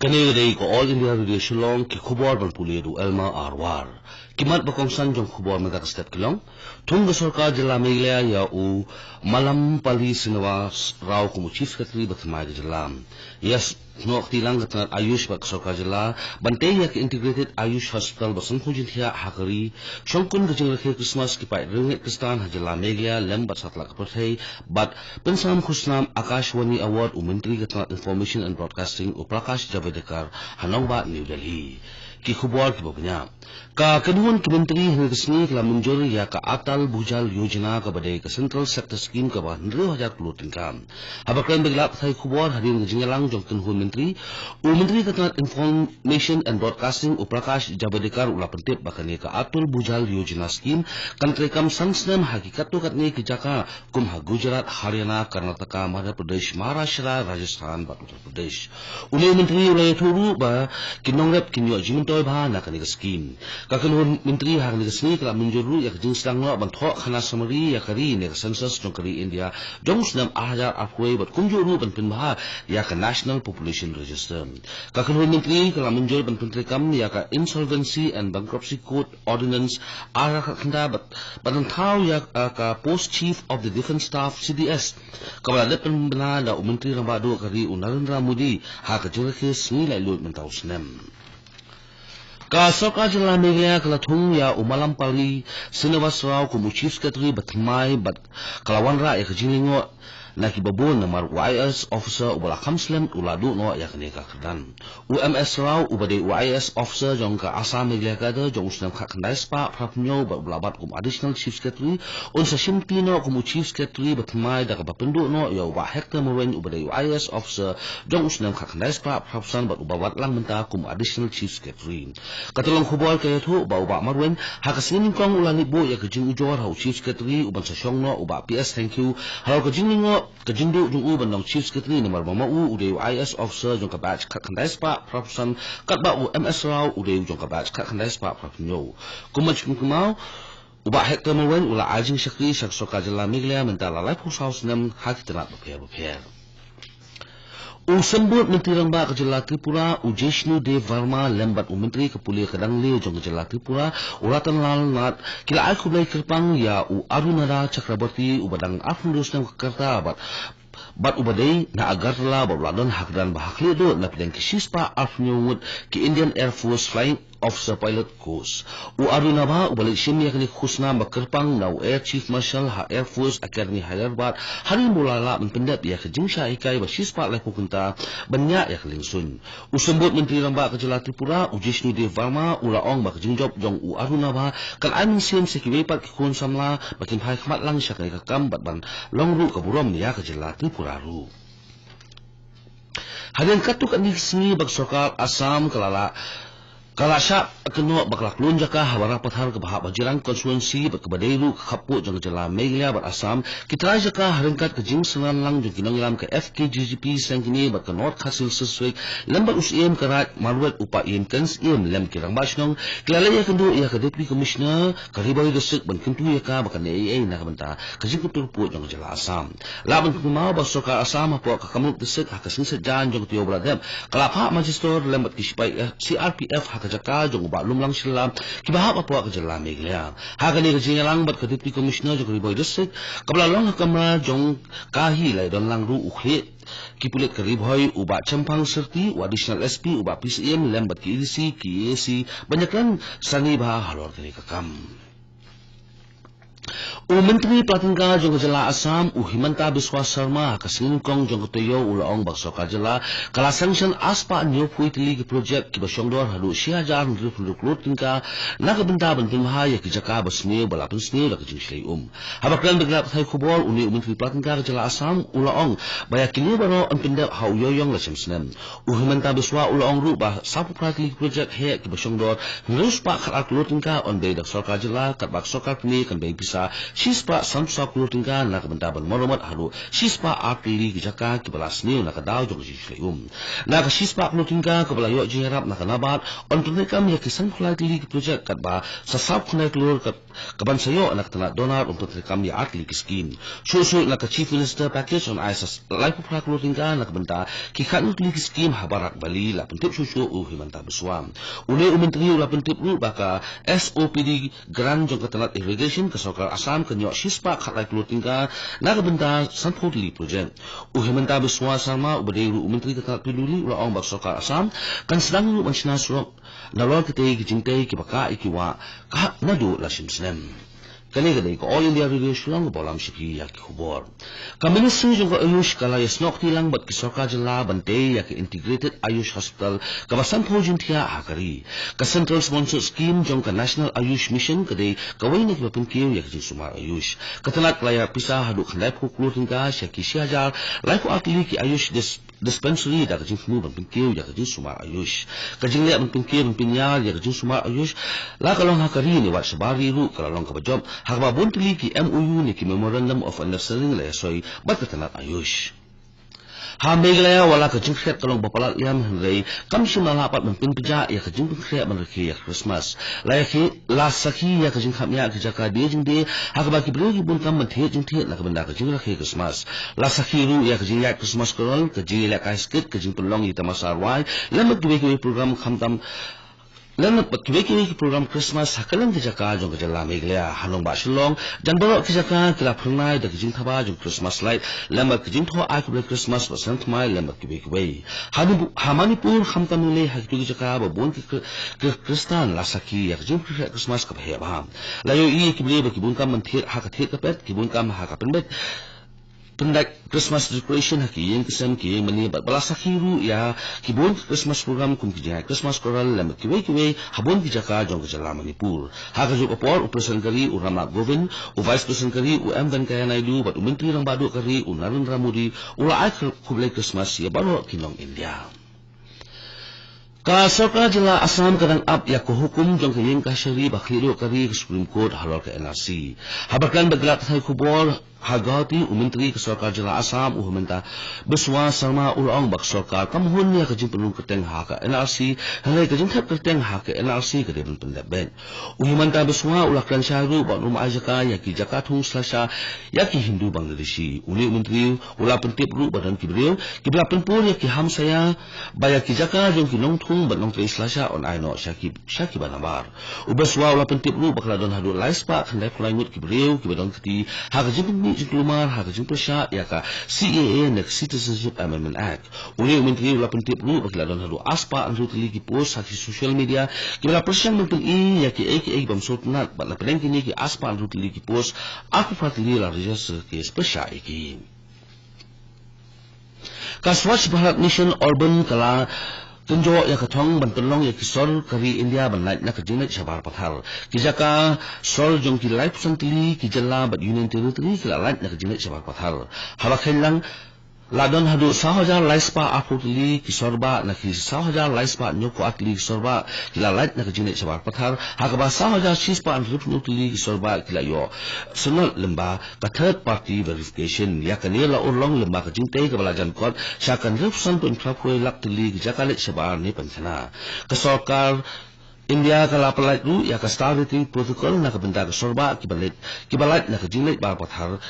Kanina ko All India Radio Shillong ki khubor ban pulidu Elma Arwar. Kimat bakong san jong khubor mata state kilong. Tunga sarkar jila Meghalaya ya u malam pali sinawas raw kumu chief secretary batmay jila. Yes, no tilang gatnat Ayush bak sarkar jila bantay ya ki integrated Ayush hospital basang hujin hiya hakari. Shongkun gajing rakhe Christmas ki pai ringit Kristan hajila Meghalaya lembat satlak perthai but pensam khusnam Akashwani award u menteri gatnat information and broadcasting u Prakash Javadekar Hanongba New Delhi ki khubor ki bobnya ka kanuan ki menteri hingga kala munjur ya ka atal bhujal yojana ka badai ka central sector scheme ka 100,000 crore tingkam habakran begla thai khubor harin jingalang jong kanuan menteri u menteri ka information and broadcasting u Prakash Javadekar ula pentip bakani ka atal bhujal yojana scheme kantrekam sansnam hakikat to katne ki jaka kumha Gujarat Haryana Karnataka Madhya Pradesh Maharashtra Rajasthan ba Uttar Pradesh ule menteri ulai thuru ba kinongrep kinyo jimintoy ba na kani scheme kakanun menteri hang ni sni kala munjuru yak jinslang no ban tho khana samari yakari ne census nokari India jongsnam ahjar afwe bat kunjuru ban pin ba yak national population register kakanun menteri kala munjur ban pentri kam yak insolvency and bankruptcy code ordinance ara khanda ban thau yak ka post chief of the defense staff CDS kabala depan bana da menteri ramba do kari Narendra Modi ha ka jurke sni lai lut mentau snem ka sarkar jila Meghalaya kala thung ya umalam pali Srinivas Rao kumu chief secretary batmai bat kalawan ra ya kjilingo naki babon namar YS officer ubala khamslem uladu no ya kane ka khdan UMS Rao ubade YS officer jong ka Assam Meghalaya ka da jong usnam kha khandai spa prapnyo ba ulabat kum additional chief secretary un sa shimpino kumu chief secretary batmai da ka bapendu no ya uba hekta mowen ubade YS officer jong usnam kha khandai spa prapsan ba ubabat lang menta kum additional chief secretary katulong khubol kay thu ba uba marwen hakasin kong ulani bo ya kajing ujor ha chief secretary uban sa shong no uba PS thank you halo kajing ngo kajingdu jung uban nong chief secretary number mama u ude IS officer jong ka batch khandai spa prapsan kat ba u MS Rao ude jong ka batch khandai spa prapnyo kumach kumau uba hekta marwen ula ajing shakri shaksoka jila Meghalaya mentala life house nam hakitana bapher Usambut Menteri Ramba ke Jila Tripura Ujeshnu Dev Verma lembat Menteri Kepulia Kadang Leo jong Jila Tripura uratan lal nat kila ai kublai kerpang ya u Arunara Chakraborty ubadang afundus nam kerta bat ubadai na agarla babladon hakdan bahakli do na pidang kisispa afnyungut ki Indian Air Force Flying Officer Pilot Course u Aruna ba ubalik shimya kani khusna makerpang na Air Chief Marshal ha Air Force Academy Hyderabad hari mulala menpendat ya kejingsha ikai ba sispa lai pukunta banya ya kelingsun usembut Menteri Ramba ke Jila Tripura Ujeshnu Dev Verma ulaong ba kejingjob jong u Aruna ba kal amin sim sekiwepat ki kun samla bakin phai khmat lang sya kai kakam bat ban longru kaburom ya ke Jila Tripura ru hadin katuk ani sini bag sarkar Assam Kalasya keno baklak lunjaka habara pathar ke bahak bajirang konstituensi bakbadailu khapu jang Jila Meghalaya bar Assam kitrai jaka haringkat ke jing senan lang jong kinong ilam ke FKGGP sangkini bak North Khasil Seswek lembat usiem karat marwet upa iem kens iem lem kirang basnong kilalaya kendo ia ke deputy commissioner karibai district ban kentu ya ka bakan AA na kabanta ke jing kuturpu jong Jila Assam laban kumau bak sarkar Assam hapo ka kamuk district hakasin sejan jong tiyo bradem kalapha magister lembat kispai CRPF kajaka jong ba lumlang sila kibahap apa ke Jila Meghalaya hagani ke jingalang bat ke deputy commissioner jong Riboy district kablalong kamra jong kahi lai don lang ru ukhle kipulit ke Riboy uba Champang serti additional SP uba PCM lembat ke EDC ke AC banyaklan sani bah halor kini kakam Menteri Pratingga jong Jila Assam Himanta Biswa Sarma kasin kong jong toyo ulaong baksoka Jila kala sanction aspa new puitili ke project ki basyongdor halu 6,000 crore tingka nakabenta banting bahaya ki jaka basne balapun sne la kajing shlai habaklan beglap thai khubol uni Menteri Pratingga Jila Assam ulaong bayakini baro an pindap hau yoyong la semsnem Himanta Biswa ulaong ru ba sapu pratili project he ki basyongdor ngus pa khalat crore tingka on bay dak sarkar Jila kat baksoka ni kan bay bisa shispa samsa kulotingka nak bentaban moromat haru shispa artili jaka kibalas niu nak daw jong jisleum nak shispa kulotingka kebala yo jerap nak nabat ontune kam ya kisan khulai tili project kat ba sasap khunai klur kat kaban sayo nak tana donar untuk kam ya artili scheme susu nak chief minister package on ISIS life of kulotingka nak benta ki khan tili scheme habarak bali la pentip susu himanta beswam ule menteri la pentip ru baka SOPD grand jong katalat irrigation ke sokar Assam ke nyok shispa khatlai kulotingka nak benta sanpotli project himanta beswa sama ubaderu menteri katalat piluli ula ong bak sokar Assam kan sedang ru mansina surok nalor kete kijingtai ki baka ikiwa ka nadu la simsnem kani ko all India radio shulong bolam shipi yak khubor ka ministry jong ayush kala yasnok tilang bat ki sarkar jilla bante yak integrated ayush hospital ka basan phojin thia akari ka central sponsor scheme jong ka national ayush mission kade kawai ne ki bapin kiu yak ji sumar ayush katanak laya pisa hadu khandai khuklutin ka shaki shiajar life atli ki ayush dispensary da kajing mu ban pinkiu ya kajing sumar ayush kajing le ban pinkiu ban pinya ya kajing sumar ayush la kalong hakari ni wat sabari ru kalong ka job hakba bontli ki MOU ni ki memorandum of understanding le soi bat katanat ayush ha meglaya wala kajing khet kalong bapalat yam hrei kam shima la pat ban pin pija ya kajing khet ban ki ya Christmas la ki la sakhi ya kajing khamya ki jaka de jing de hakba ki bro ki bun kam man the jing the la ka banda kajing rakhe Christmas la sakhi ru ya kajing ya Christmas korol kajing la ka skit kajing pelong ita masarwai lamat ki program khamtam Lalu bagi program Christmas hakalan kijaka jong kejala meglaya hanong ba shilong jan borok kijaka kila pernai da kijing thaba jong Christmas light lamba kijing tho a kble Christmas basant mai lamba kibe hamani pur khamtam le hakitu kijaka ba bon ki Kristan la saki ya kijing Christmas ka bhe ba layo I kible ba kibun kam man thir hakathe ka pet kibun kam hakapendet pendak Christmas decoration haki yang kesem ki mani bala sakhiru ya kibon Christmas program kum kijai Christmas choral lam kiwe habon kijaka jong kejala Manipur haka jo apor operation kari u Ramnath Govind u vice president kari u M Venkaiah Naidu bat menteri rang badu kari u Narendra Modi ula ai kublai Christmas ya baro kinong India ka sarkar jilla Assam kadang up ya ko hukum jong kayeng ka shari bakhiro kari Supreme Court halal ka NRC habakan baglat thai khubor hagati menteri ke sarkar jilla Assam uhmenta beswa sama ulong bak sarkar kamhun ya kajing penung keteng ha ka NRC halai kajing thap keteng ha ka NRC ka den pendaben uhmenta beswa ulakran syaru ba rum ajaka ya ki jakathung slasha ya ki Hindu Bangladeshi uli menteri ula pentip ru badan kibreu kibla penpur ya ki ham saya baya ki jaka jong ki nong thung ba nong slasha on aino shaki banabar ubeswa ula pentip ru bakla don hadu laispa khandai flaingut kibreu ki badon kiti ha kajing Jumar hakajung persya ya ka CAA nek Citizenship Amendment Act uli menteri ula pentip ru bakla don hadu aspa anru tili ki post haki social media kibla persyang mentul I ya ki aka bam sotnat batla pedeng kini ki aspa anru tili ki post aku fatili la register ki persya iki ka Swachh Bharat Mission Urban kala Tunjo ya katong bantulong ya kisol kari India banlait na kajinat sabar pathal kijaka sol jong ki life santili kijala bat Union Territory kilalait na kajinat sabar pathal hawakhelang ladon hadu 6000 laispa aputli kisorba na ki 6000 laispa nyoko atli kisorba kilalait na kajinat sabar pathal hakaba 6000 shispa anrupnutli kisorba kilayo sunol lemba ka third party verification ya kanela urlong lemba kajintai kabalajan kot syakan rupsan pun khapoi laktili kijakalit sabar ni pansana ka sarkar India kala pelait ru ya ka stability protocol na kabenta ka sorba kibalit na kajinat bar pathal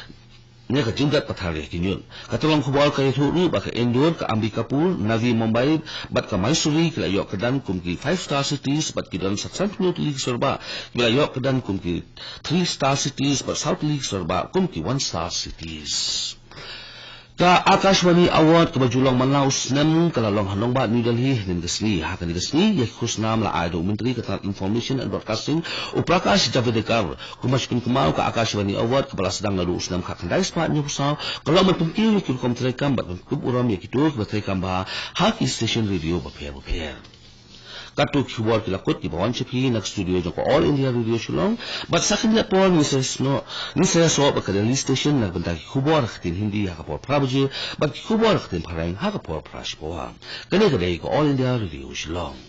nya ka jinggat pathari kinyun katulong khubal kay thuru baka Indore ka Ambikapur Navi Mumbai bat ka Mysore kilayo kedan kumki 5-star cities bat kidan Central League sorba kilayo kedan kumki 3-star cities bat South League sorba kumki 1-star cities ka Akashwani Award kabajulong Manaus nem kalalong hanong ba New Delhi din gasni hakan ni gasni ya khusnam la aido menteri ka information and broadcasting u Prakash Javadekar kumashkin kumau ka Akashwani Award kepala sedang lalu usnam ka kandai spa nyu sa kalau mentumki ki kom trekam bat kub uram ya kitu ba trekam ba haki station radio ba pher Katuk Hubor kilakot di bawang cepi nak studio joko All India Radio Shillong but sakin na por ni sa so bakadali station nak bentak Hubor khatin Hindi hakapor Prabhuji but Hubor khatin Parang hakapor Prashpoa kani kadai ko All India Radio Shillong